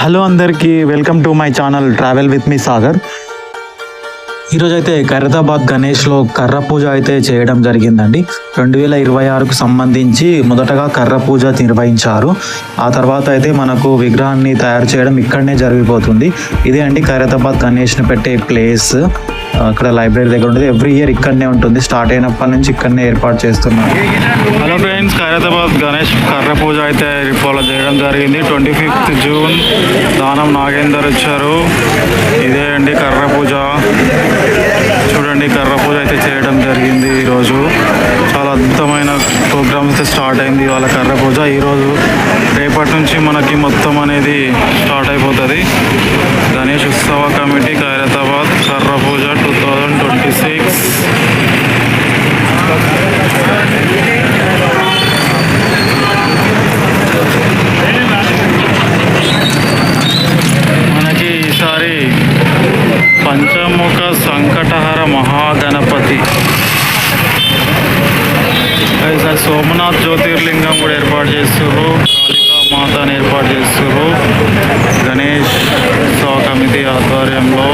Hello అందరికీ welcome to my channel travel with me Sagar. ఈరోజు అయితే ఖైరతాబాద్ గణేష్లో కర్ర పూజ అయితే చేయడం జరిగిందండి. 2026కు సంబంధించి మొదటగా కర్ర పూజ నిర్వహించారు. ఆ తర్వాత అయితే మనకు విగ్రహాన్ని తయారు చేయడం ఇక్కడనే జరిగిపోతుంది. ఇదే అండి ఖైరతాబాద్ గణేష్ని పెట్టే ప్లేస్. అక్కడ లైబ్రరీ దగ్గర ఉంటుంది. ఎవ్రీ ఇయర్ ఇక్కడనే ఉంటుంది. స్టార్ట్ అయినప్పటి నుంచి ఇక్కడనే ఏర్పాటు చేస్తున్నారు. హలో ఫ్రెండ్స్, ఖైరతాబాద్ గణేష్ కర్ర పూజ అయితే ఫాలో చేయడం జరిగింది. 25th జూన్ దానం నాగేందర్ వచ్చారు. ఇదే అండి కర్ర పూజ. చూడండి, కర్ర పూజ అయితే చేయడం జరిగింది. ఈరోజు చాలా అద్భుతమైన ప్రోగ్రామ్ అయితే స్టార్ట్ అయింది వాళ్ళ కర్ర పూజ. ఈరోజు రేపటి నుంచి మనకి మొత్తం అనేది స్టార్ట్ అయిపోతుంది. గణేష్ ఉత్సవ కమిటీ ఖైరతాబాద్ కర్ర పూజ 2026. మనకి ఈసారి పంచముఖ సంకటహర మహాగణపతి, ఈసారి సోమనాథ్ జ్యోతిర్లింగం కూడా ఏర్పాటు చేస్తున్నారు. కాళికా మాతను ఏర్పాటు చేస్తున్నారు. గణేష్ ఉత్సవ కమిటీ ఆధ్వర్యంలో